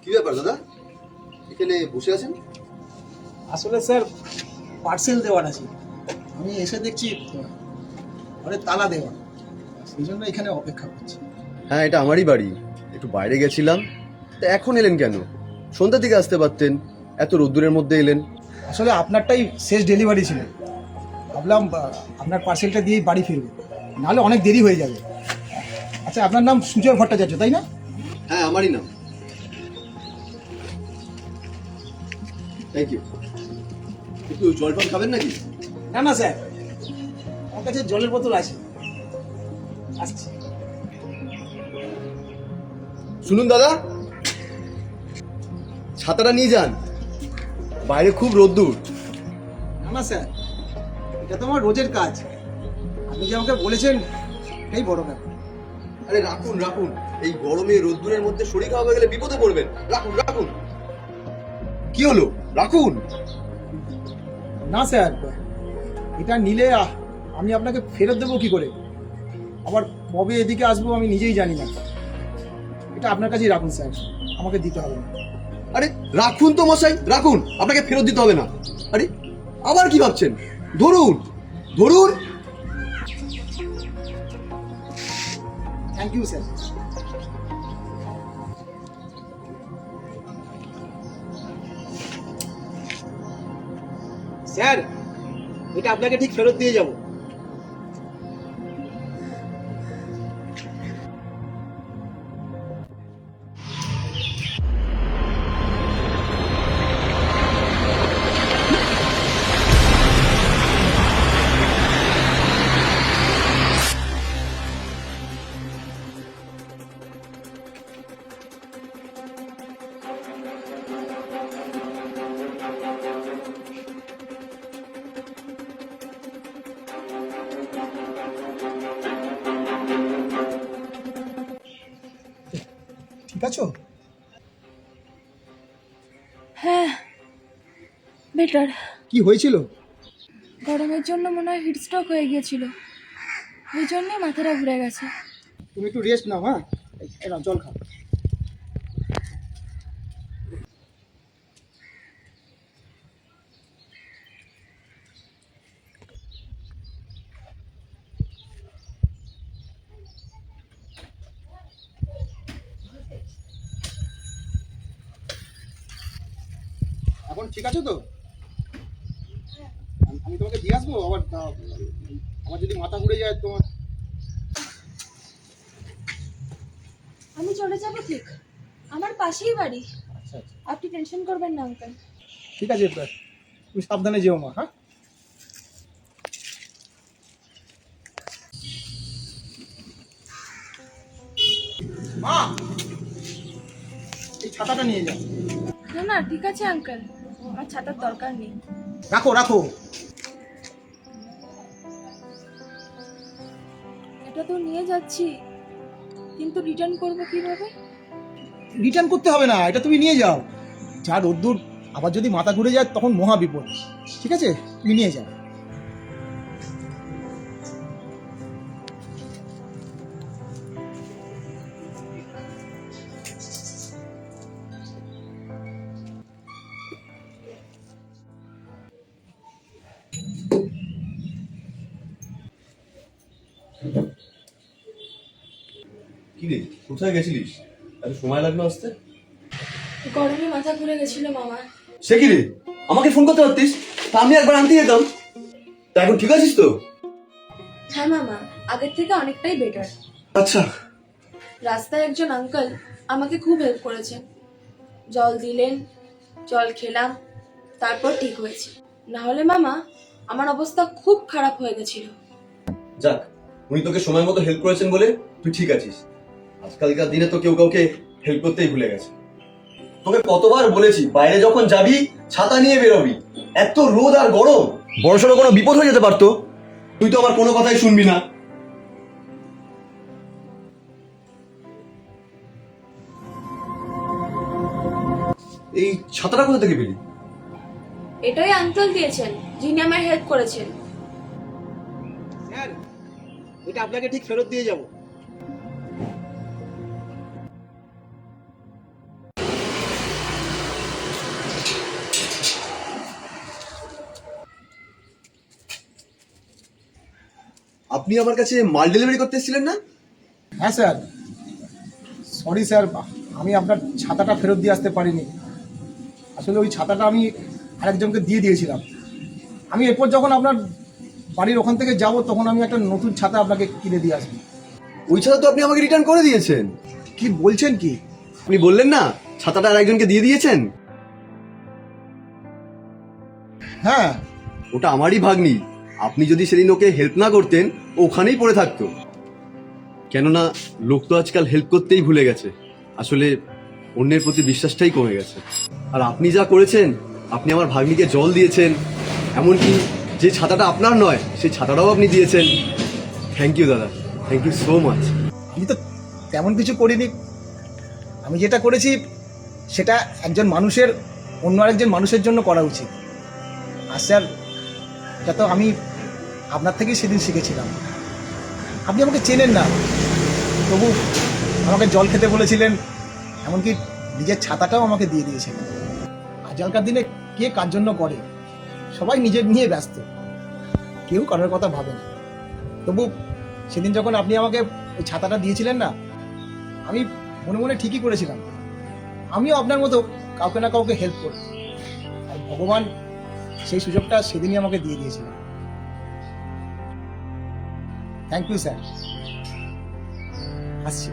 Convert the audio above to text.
কি ব্যাপার দাদা, এখানে বসে আছেন? আসলে স্যার পার্সেল দেওয়ার আছে, আমি এসে দেখছি ঘরে তালা দেওয়া, সেই জন্য এখানে অপেক্ষা করছি। হ্যাঁ, এটা আমারই বাড়ি। একটু বাইরে গেছিলাম, তা এখন এলেন কেন? সন্ধ্যার দিকে আসতে পারতেন, এত রোদ্দুরের মধ্যে এলেন। আসলে আপনারটাই শেষ ডেলিভারি ছিল, ভাবলাম আপনার পার্সেলটা দিয়ে বাড়ি ফিরবো, নাহলে অনেক দেরি হয়ে যাবে। আচ্ছা, আপনার নাম সুজয় ভট্টাচার্য তাই না? হ্যাঁ, আমারই নাম। Thank you. একটু জল টল খাবেন নাকি? না না স্যার, আমার কাছে জলের বোতল আছে, আসছি। শুনুন দাদা, ছাতাটা নিয়ে যান, বাইরে খুব রোদ্দুর। না না স্যার, এটা তো আমার রোজের কাজ, আপনি যে আমাকে বলেছেন এটাই বড় ব্যাপার। আরে রাখুন রাখুন, এই গরমে রোদ্দুরের মধ্যে শরীর খারাপ হয়ে গেলে বিপদে পড়বেন। রাখুন রাখুন। কি হলো? রাখুন। না স্যার, এটা নিলে আমি আপনাকে ফেরত দেবো কি করে, আবার কবে এদিকে আসবো আমি নিজেই জানি না। এটা আপনার কাছেই রাখুন স্যার, আমাকে দিতে হবে না। আরে রাখুন তো মশাই, রাখুন, আপনাকে ফেরত দিতে হবে না। আরে আবার কি ভাবছেন? ধরুন ধরুন। Thank you sir. স্যার, এটা আপনাকে ঠিক ফেরত দিয়ে যাব। ঠিক আছে? হ্যাঁ, বেটার। কি হয়েছিল? গরমের জন্য মনে হয় হিটস্ট্রোক হয়ে গিয়েছিল, ওই জন্যই মাথাটা ঘুরে গেছে। তুমি একটু রেস্ট নাও। হ্যাঁ, এই নাও জল খাও। এখন ঠিক আছে তো? আমি তোমাকে দিয়ে আসবো আবার, আমার যদি মাথা ঘুরে যায় তোমার। আমি চলে যাব, ঠিক আমার পাশেই বাড়ি, আচ্ছা আচ্ছা, আপনি টেনশন করবেন না আঙ্কেল। ঠিক আছে, তুমি সাবধানে যেও মা। হ্যাঁ, মা এই ছাতাটা নিয়ে যাও। না না, ঠিক আছে আঙ্কেল, আমার ছাতার দরকার নেই। রাখো রাখো। এটা তো নিয়ে যাচ্ছি, কিন্তু রিটার্ন করবো কিভাবে? রিটার্ন করতে হবে না, এটা তুমি নিয়ে যাও। যা রোদ্দুর, আবার যদি মাথা ঘুরে যায় তখন মহা বিপদ। ঠিক আছে, তুমি নিয়ে যাও। কি রে, কোথায় গেছিলিস? এত সময় লাগলো আসতে? গরমে মাথা ঘুরে গেছিল মামা। সে কি রে, আমাকে ফোন করতে পারতিস, তা আমি একবার আনতে যেতাম। তা এখন ঠিক আছিস তো? হ্যাঁ মামা, আগের থেকে অনেকটাই বেটার। আচ্ছা। রাস্তায় একজন আঙ্কেল আমাকে খুব হেল্প করেছেন, জল দিলেন, জল খেলাম, তারপর ঠিক হয়েছে। না হলে মামা আমার অবস্থা খুব খারাপ হয়ে গেছিল। যাক, উনি তোকে সময় মতো হেল্প করেছেন বলে তুই ঠিক আছিস। আজকালকার দিনে তো কেউ কাউকে হেল্প করতেই ভুলে গেছে। তোকে কতবার বলেছি বাইরে যখন যাবি ছাতা নিয়ে বেরোবি, এত রোদ আর গরম, বড়সড় কোনো বিপদ হয়ে যেতে পারতো। তুই তো আমার কোনো কথাই শুনবি না। এই ছাতাটা কোথা থেকে পেলি? এটাই আঙ্কেল দিয়েছেন, যিনি আমার হেল্প করেছেন। স্যার, এটা আপনাকে ঠিক ফেরত দিয়ে যাব। আপনি আমার কাছে মাল ডেলিভারি করতে এসেছিলেন না? হ্যাঁ স্যার, সরি স্যার, আমি আপনার ছাতাটা ফেরত দিয়ে আসতে পারিনি। আসলে ওই ছাতাটা আমি আরেকজনকে দিয়ে দিয়েছিলাম। আমি এরপর যখন আপনার বাড়ির ওখান থেকে যাব তখন আমি একটা নতুন ছাতা আপনাকে কিনে দিয়ে আসবো। ওই ছাতা তো আপনি আমাকে রিটার্ন করে দিয়েছেন। কি বলছেন কি? আপনি বললেন না ছাতাটা আরেকজনকে দিয়ে দিয়েছেন? হ্যাঁ, ওটা আমারই ভাগ্নি। আপনি যদি সেদিন ওকে হেল্প না করতেন ও ওখানেই পড়ে থাকতো। কেননা লোক তো আজকাল হেল্প করতেই ভুলে গেছে, আসলে অন্যের প্রতি বিশ্বাসটাই কমে গেছে। আর আপনি যা করেছেন, আপনি আমার ভাগ্নিকে জল দিয়েছেন, এমনকি যে ছাতাটা আপনার নয় সেই ছাতাটাও আপনি দিয়েছেন। থ্যাংক ইউ দাদা, থ্যাংক ইউ সো মাচ। আমি তো তেমন কিছু করিনি। আমি যেটা করেছি সেটা একজন মানুষের অন্য আরেকজন মানুষের জন্য করা উচিত। আর স্যার, এটা তো আমি আপনার থেকেই সেদিন শিখেছিলাম। আপনি আমাকে চেনেন না, তবু আমাকে জল খেতে বলেছিলেন, এমনকি নিজের ছাতাটাও আমাকে দিয়ে দিয়েছিলেন। আজকালকার দিনে কে কার জন্য করে? সবাই নিজের নিয়ে ব্যস্ত, কেউ কারোর কথা ভাবে না। তবু সেদিন যখন আপনি আমাকে ওই ছাতাটা দিয়েছিলেন না, আমি মনে মনে ঠিকই করেছিলাম, আমিও আপনার মতো কাউকে না কাউকে হেল্প করি। আর ভগবান সেই সুযোগটা সেদিনই আমাকে দিয়ে দিয়েছিলেন। Thank you sir. আসছি।